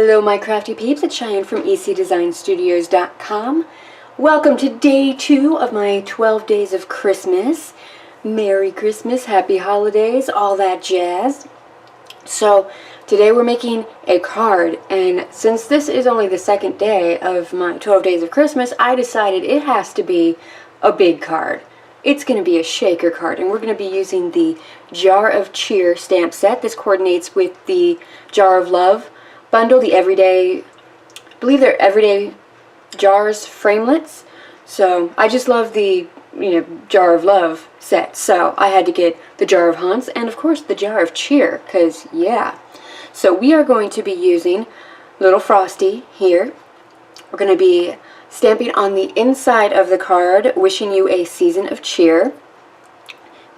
Hello my crafty peeps, it's Cheyenne from ecdesignstudios.com. Welcome to day 2 of my 12 days of Christmas. Merry Christmas, happy holidays, all that jazz. So today we're making a card, and since this is only the second day of my 12 days of Christmas, I decided it has to be a big card. It's going to be a shaker card, and we're going to be using the Jar of Cheer stamp set. This coordinates with the Jar of Love bundle, the everyday, I believe they're everyday jars framelets. So I just love the, Jar of Love set. So I had to get the Jar of Haunts and of course the Jar of Cheer, because yeah. So we are going to be using Little Frosty here. We're going to be stamping on the inside of the card, wishing you a season of cheer.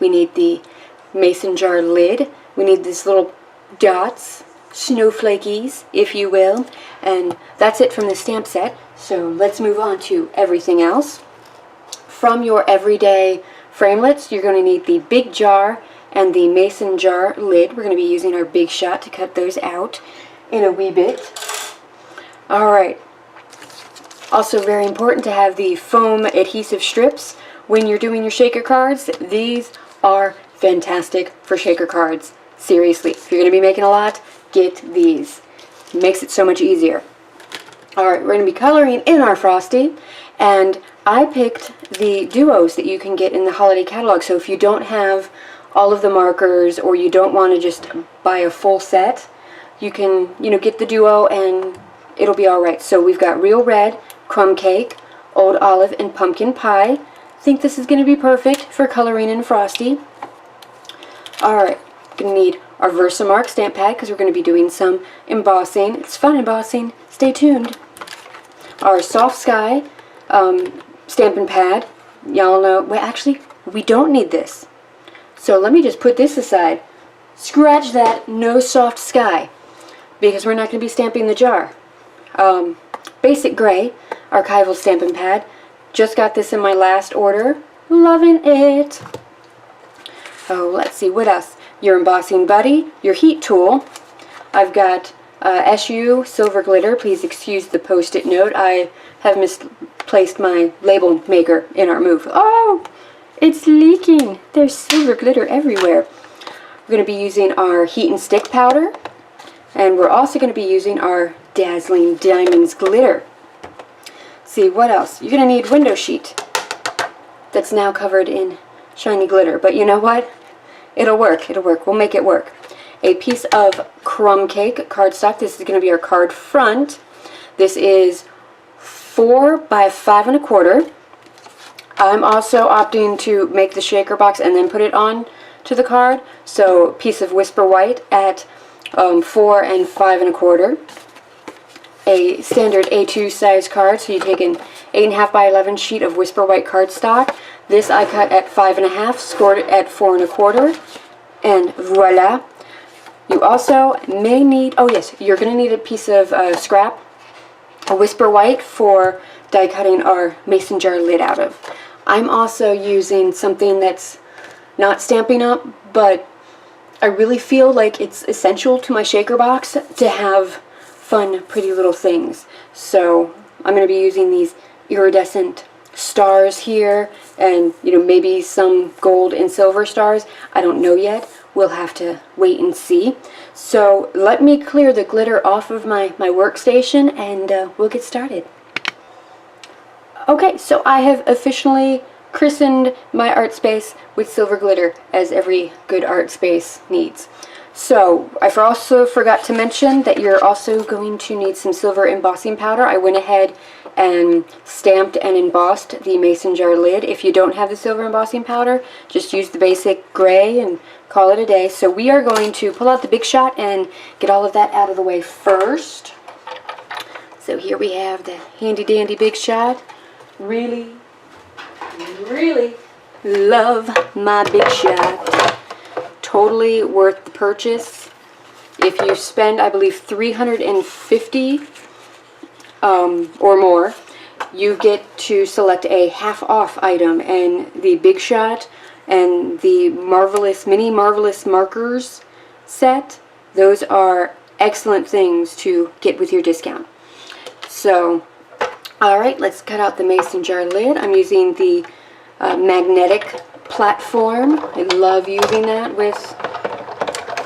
We need the mason jar lid. We need these little dots, snowflakies, if you will. And that's it from the stamp set. So let's move on to everything else. From your everyday framelets, you're going to need the big jar and the mason jar lid. We're going to be using our Big Shot to cut those out in a wee bit. Alright. Also very important to have the foam adhesive strips when you're doing your shaker cards. These are fantastic for shaker cards. Seriously, if you're going to be making a lot, get these. It makes it so much easier. Alright, we're going to be coloring in our Frosty, and I picked the duos that you can get in the holiday catalog. So if you don't have all of the markers, or you don't want to just buy a full set, you can, get the duo and it'll be alright. So we've got Real Red, Crumb Cake, Old Olive, and Pumpkin Pie. I think this is going to be perfect for coloring in Frosty. Alright, going to need our Versamark stamp pad because we're going to be doing some embossing. It's fun embossing. Stay tuned. Our Soft Sky Stampin' Pad. Y'all know, well, actually, we don't need this. So let me just put this aside. Scratch that, no Soft Sky, because we're not going to be stamping the jar. Basic Gray Archival Stampin' Pad. Just got this in my last order. Loving it. Oh, let's see, what else? Your Embossing Buddy, your Heat Tool. I've got SU Silver Glitter. Please excuse the post-it note. I have misplaced my label maker in our move. Oh, it's leaking. There's silver glitter everywhere. We're going to be using our Heat and Stick powder. And we're also going to be using our Dazzling Diamonds glitter. See, what else? You're going to need window sheet that's now covered in shiny glitter. But you know what? It'll work. It'll work. We'll make it work. A piece of Crumb Cake cardstock. This is going to be our card front. This is 4 by 5 1/4. I'm also opting to make the shaker box and then put it on to the card. So, piece of Whisper White at 4 and 5 1/4. A standard A2 size card, so you take an 8.5 by 11 sheet of Whisper White cardstock. This I cut at 5 1/2, scored it at 4 1/4, and voila. You also may need, oh yes, you're going to need a piece of scrap, a Whisper White for die cutting our mason jar lid out of. I'm also using something that's not Stampin' Up, but I really feel like it's essential to my shaker box to have fun, pretty little things. So I'm going to be using these iridescent stars here, and maybe some gold and silver stars. I don't know yet. We'll have to wait and see. So let me clear the glitter off of my workstation, and we'll get started. Okay, so I have officially christened my art space with silver glitter, as every good art space needs. So I also forgot to mention that you're also going to need some silver embossing powder. I went ahead and stamped and embossed the mason jar lid. If you don't have the silver embossing powder, just use the basic gray and call it a day. So we are going to pull out the Big Shot and get all of that out of the way first. So here we have the handy dandy Big Shot. Really love my Big Shot. Totally worth the purchase. If you spend, I believe, $350 or more, you get to select a half-off item, and the Big Shot and the Mini Marvelous Markers set, those are excellent things to get with your discount. So, alright, let's cut out the mason jar lid. I'm using the magnetic platform. I love using that with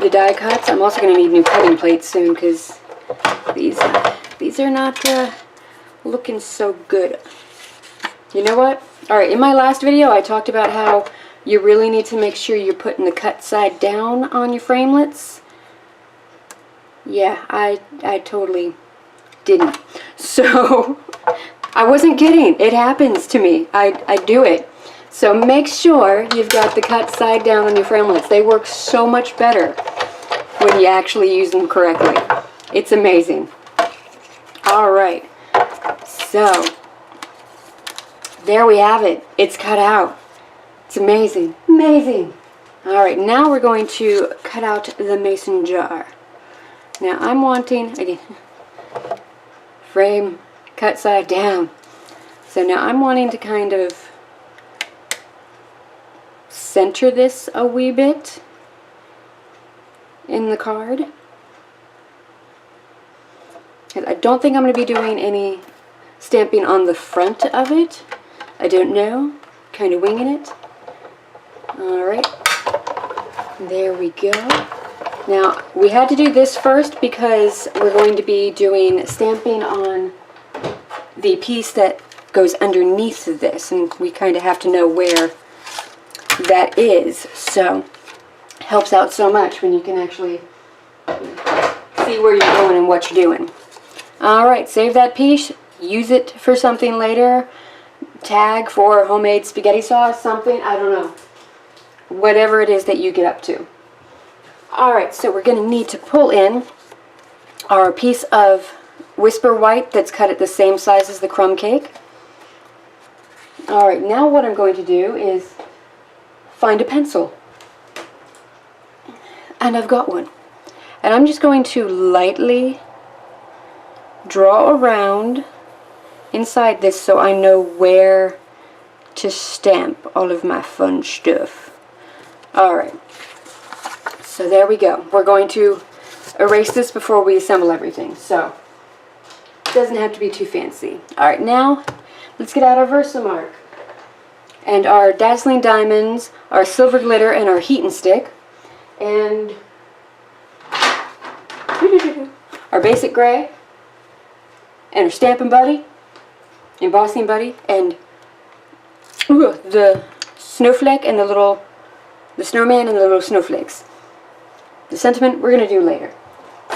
the die cuts. I'm also going to need new cutting plates soon because these are not looking so good. You know what? Alright, in my last video I talked about how you really need to make sure you're putting the cut side down on your framelits. Yeah, I totally didn't. So, I wasn't kidding. It happens to me. I do it. So make sure you've got the cut side down on your framelits. They work so much better when you actually use them correctly. It's amazing. Alright, so there we have it. It's cut out. It's amazing. Amazing. Alright, now we're going to cut out the mason jar. Now I'm wanting, again, frame, cut side down. So now I'm wanting to kind of center this a wee bit in the card. I don't think I'm going to be doing any stamping on the front of it. I don't know. Kind of winging it. Alright. There we go. Now, we had to do this first because we're going to be doing stamping on the piece that goes underneath this, and we kind of have to know where that is. So, helps out so much when you can actually see where you're going and what you're doing. Alright, save that piece. Use it for something later. Tag for homemade spaghetti sauce, something, I don't know. Whatever it is that you get up to. Alright, so we're going to need to pull in our piece of Whisper White that's cut at the same size as the crumb cake. Alright, now what I'm going to do is find a pencil. And I've got one. And I'm just going to lightly draw around inside this so I know where to stamp all of my fun stuff. Alright, so there we go. We're going to erase this before we assemble everything, so it doesn't have to be too fancy. Alright, now let's get out our Versamark and our Dazzling Diamonds, our Silver Glitter, and our Heat and Stick, and our Basic Gray, and our Stampin' Buddy, Embossing Buddy, and the Snowflake and the Snowman and the little snowflakes. The sentiment we're going to do later.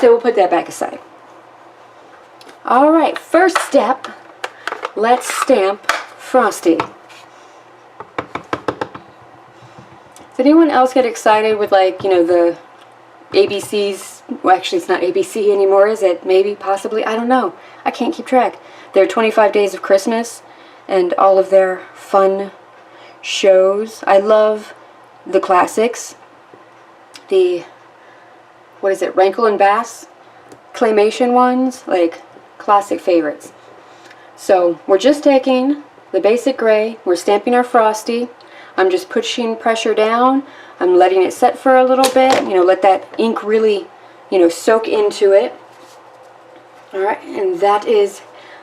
So we'll put that back aside. Alright, first step, let's stamp Frosty. Does anyone else get excited with, like, you know, the ABCs? Well, actually it's not ABC anymore, is it? Maybe, possibly, I don't know. I can't keep track. Their 25 Days of Christmas and all of their fun shows. I love the classics. The, what is it, Rankle and Bass claymation ones, like classic favorites. So we're just taking the Basic Gray, we're stamping our Frosty. I'm just pushing pressure down. I'm letting it set for a little bit, you know, let that ink really, you know, soak into it. Alright, and that is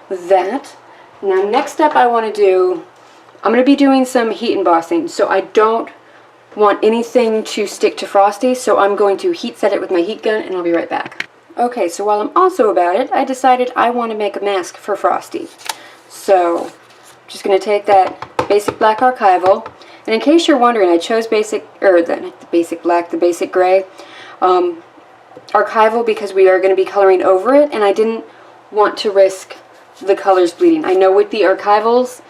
that. Now next step I want to do, I'm going to be doing some heat embossing, so I don't want anything to stick to Frosty, so I'm going to heat set it with my heat gun and I'll be right back. Okay, so while I'm also about it, I decided I want to make a mask for Frosty. So, I'm just going to take that Basic Black Archival, and in case you're wondering, I chose the Basic Black, the Basic Gray Archival because we are going to be coloring over it, and I didn't want to risk the colors bleeding. I know with the Archivals,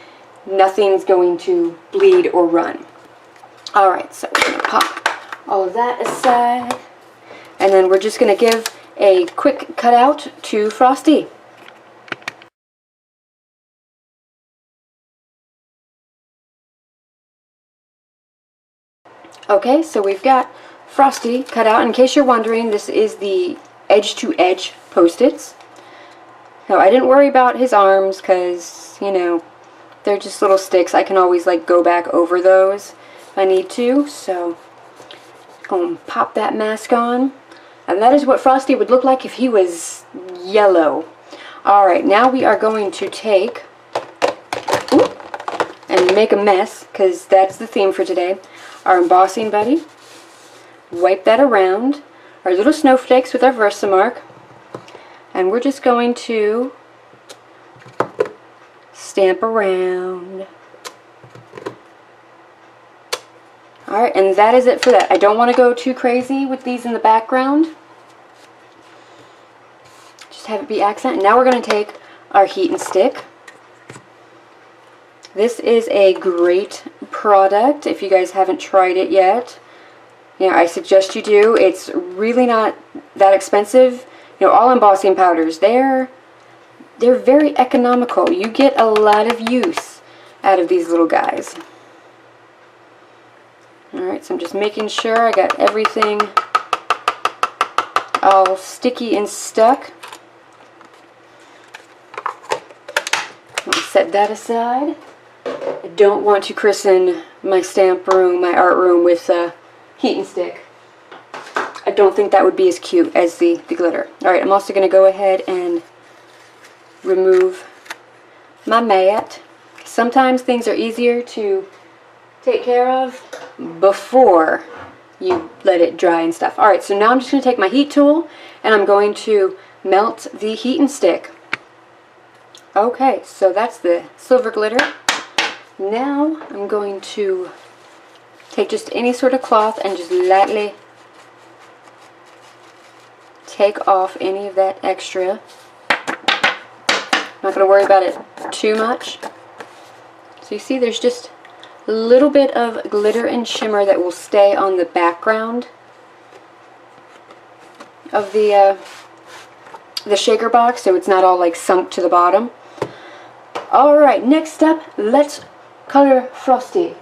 nothing's going to bleed or run. Alright, so we're going to pop all of that aside, and then we're just going to give a quick cutout to Frosty. Okay, so we've got Frosty cut out. In case you're wondering, this is the edge-to-edge Post-its. Now, I didn't worry about his arms because, you know, they're just little sticks. I can always, like, go back over those if I need to. So, I'm going to pop that mask on. And that is what Frosty would look like if he was yellow. Alright, now we are going to take and make a mess, because that's the theme for today. Our embossing buddy. Wipe that around. Our little snowflakes with our Versamark. And we're just going to stamp around. Alright, and that is it for that. I don't want to go too crazy with these in the background. Just have it be accent. And now we're going to take our heat and stick. This is a great product if you guys haven't tried it yet. Yeah, I suggest you do. It's really not that expensive. You know, all embossing powders, they're very economical. You get a lot of use out of these little guys. Alright, so I'm just making sure I got everything all sticky and stuck. I'll set that aside. I don't want to christen my stamp room, my art room, with a heat and stick. I don't think that would be as cute as the glitter. Alright, I'm also going to go ahead and remove my mat. Sometimes things are easier to take care of before you let it dry and stuff. Alright, so now I'm just going to take my heat tool and I'm going to melt the heat and stick. Okay, so that's the silver glitter. Now I'm going to take just any sort of cloth and just lightly take off any of that extra. Not going to worry about it too much. So you see there's just a little bit of glitter and shimmer that will stay on the background of the shaker box, so it's not all like sunk to the bottom. Alright, next up, let's color Frosty.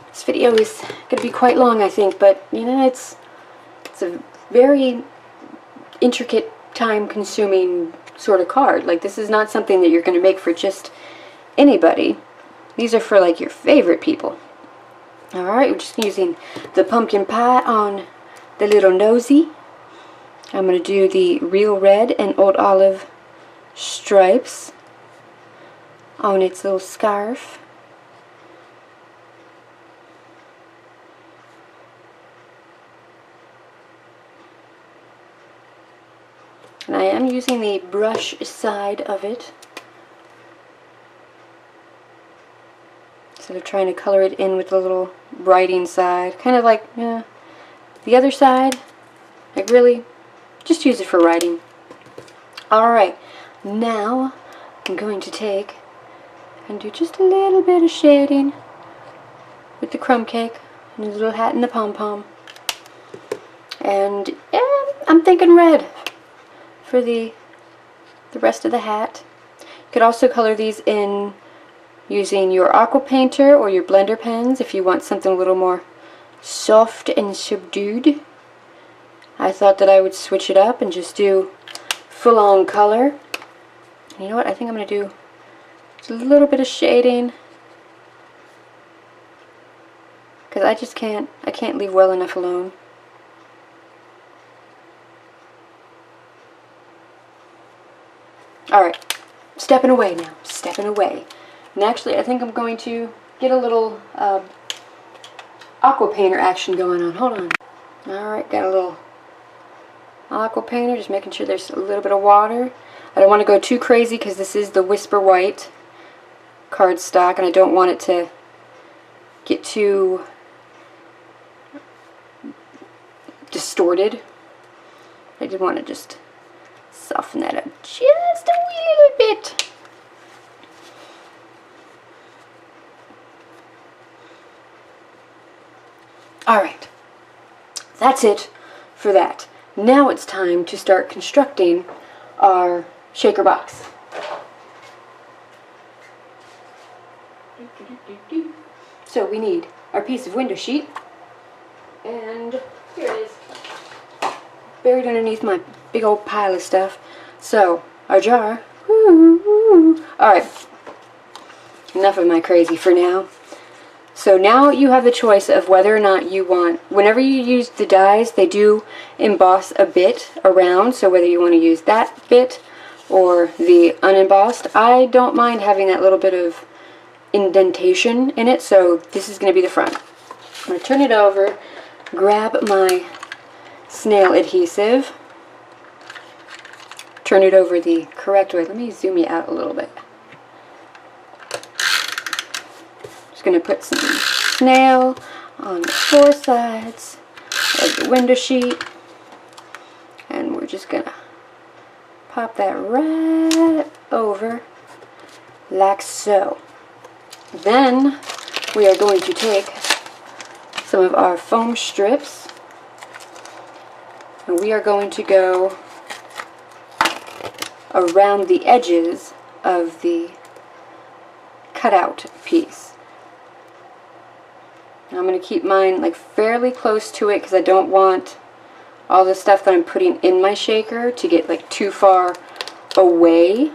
This video is going to be quite long, I think, but you know, it's a very intricate, time-consuming sort of card. Like, this is not something that you're going to make for just anybody. These are for like your favorite people. Alright, we're just using the pumpkin pie on the little nosy. I'm going to do the real red and old olive stripes on its little scarf. And I am using the brush side of it, instead of trying to color it in with the little writing side. Kind of like the other side, like really, just use it for writing. Alright, now I'm going to take and do just a little bit of shading with the crumb cake and the little hat and the pom-pom. And I'm thinking red for the rest of the hat. You could also color these in using your aqua painter or your blender pens if you want something a little more soft and subdued. I thought that I would switch it up and just do full-on color. And you know what? I think I'm going to do just a little bit of shading, because I can't leave well enough alone. Alright, stepping away now, stepping away. And actually I think I'm going to get a little aqua painter action going on. Hold on. Alright, got a little aqua painter, just making sure there's a little bit of water. I don't want to go too crazy because this is the Whisper White cardstock and I don't want it to get too distorted. I did want to just soften that up just a wee little bit. Alright, that's it for that. Now it's time to start constructing our shaker box. So we need our piece of window sheet, and here it is, buried underneath my big old pile of stuff. So, our jar. Alright, enough of my crazy for now. So now you have the choice of whether or not you want, whenever you use the dies, they do emboss a bit around, so whether you want to use that bit or the unembossed. I don't mind having that little bit of indentation in it, so this is going to be the front. I'm going to turn it over, grab my snail adhesive, turn it over the correct way. Let me zoom you out a little bit. Just going to put some snail on the four sides of the window sheet, and we're just going to pop that right over like so. Then we are going to take some of our foam strips and we are going to go around the edges of the cutout piece. Now I'm going to keep mine like fairly close to it because I don't want all the stuff that I'm putting in my shaker to get like too far away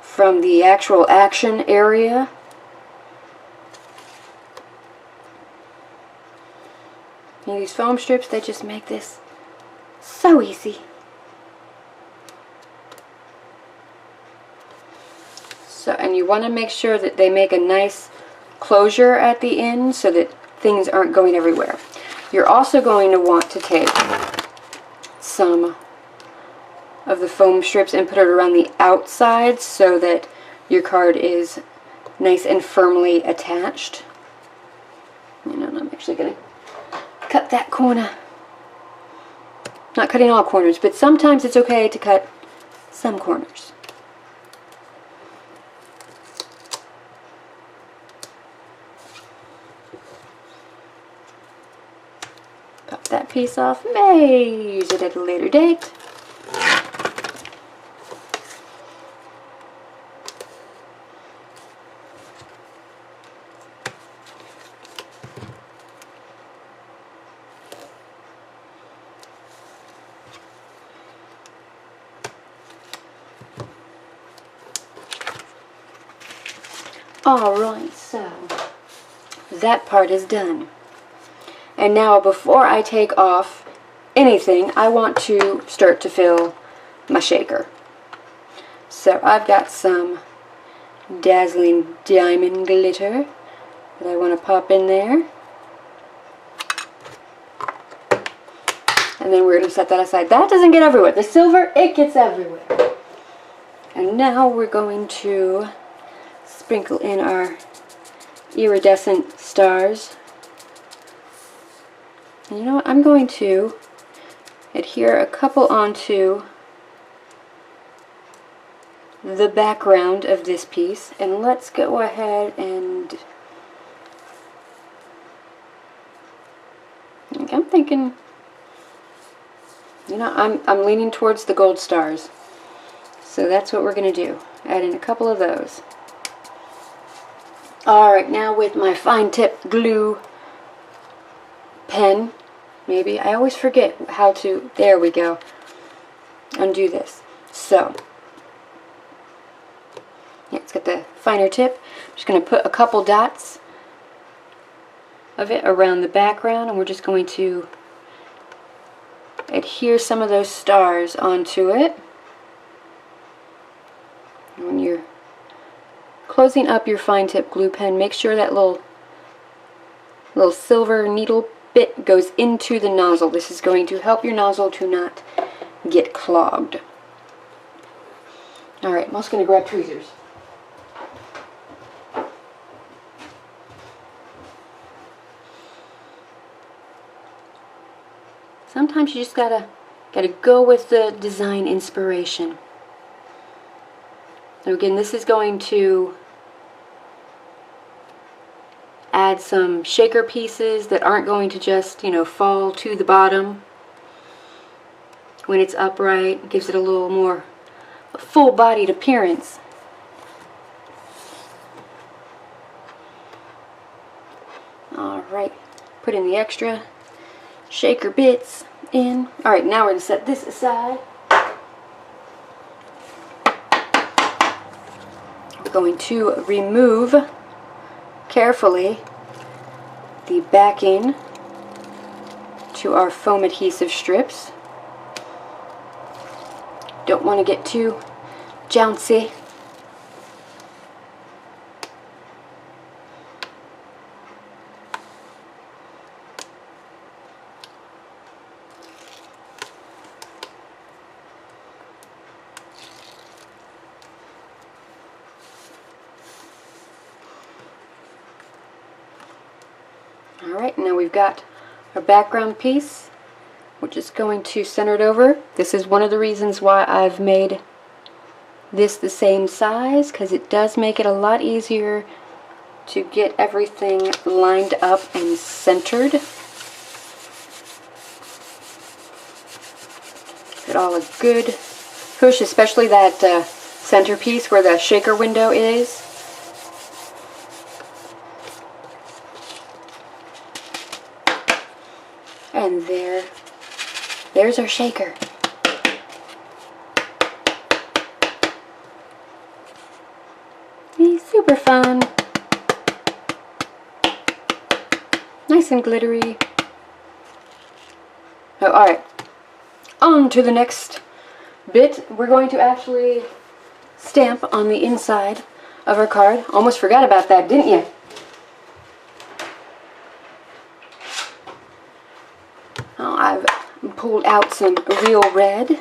from the actual action area. And these foam strips, they just make this so easy. So, and you want to make sure that they make a nice closure at the end so that things aren't going everywhere. You're also going to want to take some of the foam strips and put it around the outside so that your card is nice and firmly attached. You know, I'm actually going to cut that corner. Not cutting all corners, but sometimes it's okay to cut some corners. Pop that piece off. May use it at a later date. Alright, so that part is done. And now before I take off anything, I want to start to fill my shaker. So I've got some dazzling diamond glitter that I want to pop in there. And then we're going to set that aside. That doesn't get everywhere. The silver, it gets everywhere. And now we're going to sprinkle in our iridescent stars. And you know what? I'm going to adhere a couple onto the background of this piece. And let's go ahead and I'm thinking, you know, I'm leaning towards the gold stars. So that's what we're going to do. Add in a couple of those. Alright, now with my fine tip glue pen, maybe, I always forget how to, there we go, undo this. So, yeah, it's got the finer tip. I'm just going to put a couple dots of it around the background, and we're just going to adhere some of those stars onto it. And when you're closing up your fine tip glue pen, make sure that little silver needle bit goes into the nozzle. This is going to help your nozzle to not get clogged. Alright, I'm also going to grab tweezers. Sometimes you just gotta go with the design inspiration. So again, this is going to add some shaker pieces that aren't going to just, you know, fall to the bottom when it's upright. It gives it a little more full-bodied appearance. Alright, put in the extra shaker bits in. Alright, now we're going to set this aside. We're going to remove carefully the backing to our foam adhesive strips. Don't want to get too jouncy. Alright, now we've got our background piece. We're just going to center it over. This is one of the reasons why I've made this the same size, because it does make it a lot easier to get everything lined up and centered. Get all a good push, especially that centerpiece where the shaker window is. And there's our shaker. He's super fun. Nice and glittery. Oh, alright. On to the next bit. We're going to actually stamp on the inside of our card. Almost forgot about that, didn't you? Oh, I've pulled out some real red,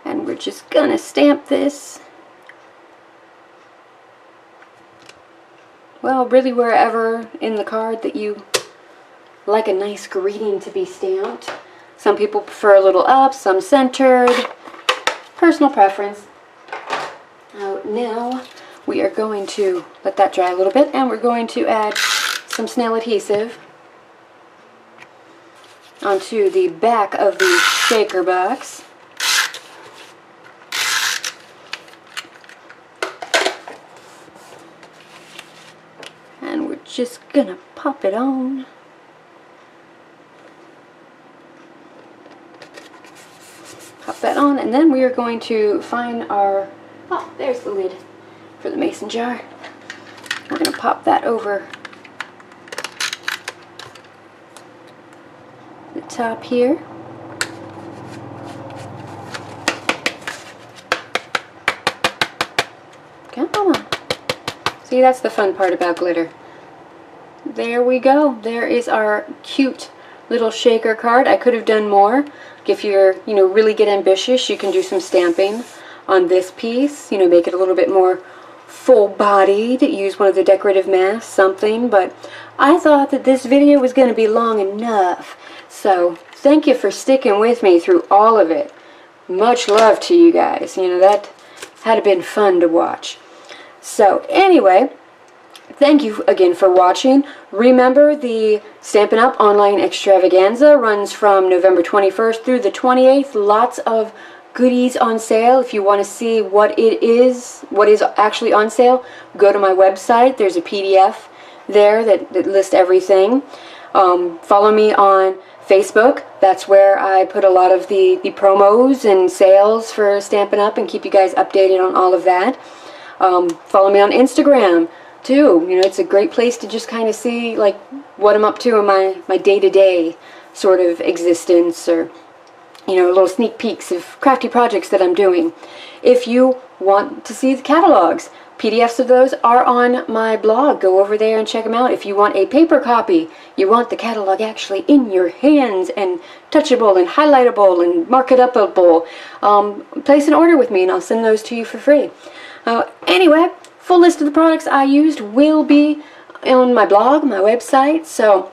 and we're just gonna stamp this, well, really wherever in the card that you like a nice greeting to be stamped. Some people prefer a little up, some centered. Personal preference. Now we are going to let that dry a little bit, and we're going to add some snail adhesive onto the back of the shaker box. And we're just gonna pop it on. Pop that on, and then we are going to find our, oh, there's the lid for the mason jar. We're gonna pop that over the top here. Come on. See, that's the fun part about glitter. There we go. There is our cute little shaker card. I could have done more. If you're, really get ambitious, you can do some stamping on this piece. Make it a little bit more full-bodied. Use one of the decorative masks, something. But I thought that this video was going to be long enough. So, thank you for sticking with me through all of it. Much love to you guys. That had been fun to watch. So, anyway, thank you again for watching. Remember, the Stampin' Up! Online Extravaganza runs from November 21st through the 28th. Lots of goodies on sale. If you want to see what is actually on sale, go to my website. There's a PDF there that lists everything. Follow me on Facebook. That's where I put a lot of the promos and sales for Stampin' Up! And keep you guys updated on all of that. Follow me on Instagram too. It's a great place to just kind of see like what I'm up to in my day-to-day sort of existence, or little sneak peeks of crafty projects that I'm doing. If you want to see the catalogs, PDFs of those are on my blog. Go over there and check them out. If you want a paper copy, you want the catalog actually in your hands and touchable and highlightable and mark-it-upable, place an order with me and I'll send those to you for free. Anyway, full list of the products I used will be on my blog, my website, so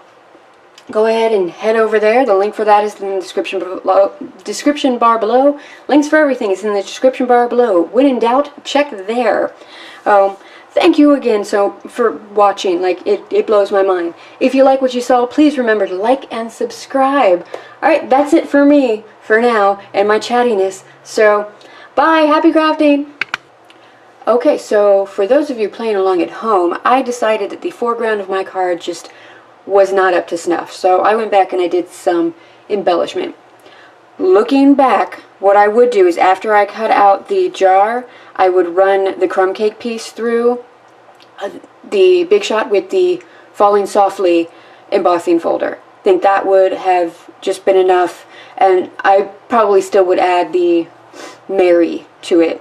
go ahead and head over there. The link for that is in the description bar below. Links for everything is in the description bar below. When in doubt, check there. Thank you again for watching. It blows my mind. If you like what you saw, please remember to like and subscribe. Alright, that's it for me for now and my chattiness. So, bye, happy crafting! Okay, so for those of you playing along at home, I decided that the foreground of my card just was not up to snuff. So I went back and I did some embellishment. Looking back, what I would do is after I cut out the jar, I would run the crumb cake piece through the Big Shot with the Falling Softly embossing folder. I think that would have just been enough, and I probably still would add the Mary to it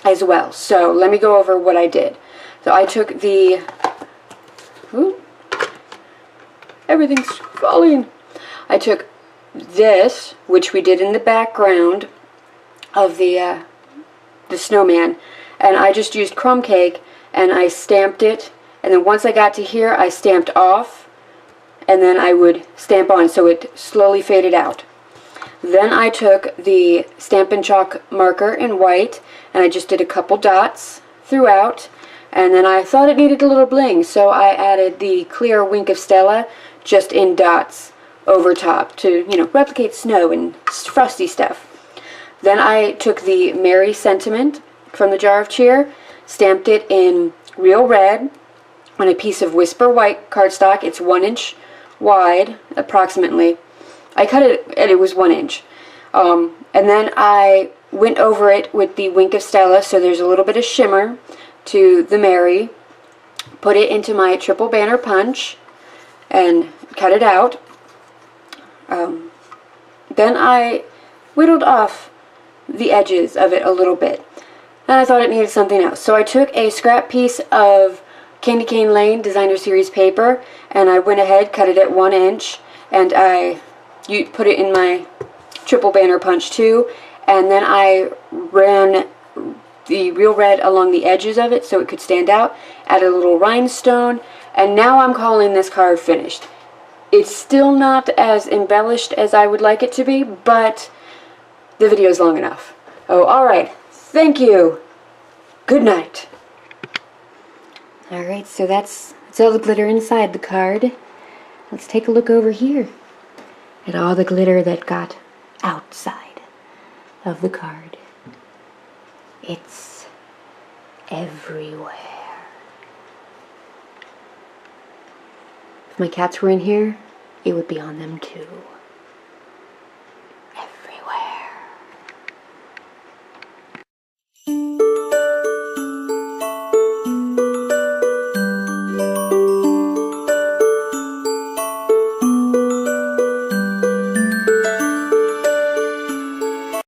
as well. So let me go over what I did. So I took the, ooh, everything's falling. I took this, which we did in the background of the snowman, and I just used crumb cake and I stamped it, and then once I got to here I stamped off, and then I would stamp on so it slowly faded out. Then I took the Stampin' Chalk marker in white and I just did a couple dots throughout, and then I thought it needed a little bling, so I added the clear Wink of Stella just in dots over top to, you know, replicate snow and frosty stuff. Then I took the Merry Sentiment from the Jar of Cheer, stamped it in real red on a piece of Whisper White cardstock. It's 1 inch wide, approximately. I cut it and it was 1 inch. And then I went over it with the Wink of Stella, so there's a little bit of shimmer to the Mary. Put it into my triple banner punch and cut it out. Then I whittled off the edges of it a little bit, and I thought it needed something else. So I took a scrap piece of Candy Cane Lane Designer Series paper, and I went ahead, cut it at 1 inch, and I put it in my triple banner punch too, and then I ran the real red along the edges of it so it could stand out, added a little rhinestone, and now I'm calling this card finished. It's still not as embellished as I would like it to be, but the video's long enough. Oh, alright. Thank you. Good night. Alright, so that's all the glitter inside the card. Let's take a look over here at all the glitter that got outside of the card. It's everywhere. If my cats were in here, it would be on them too.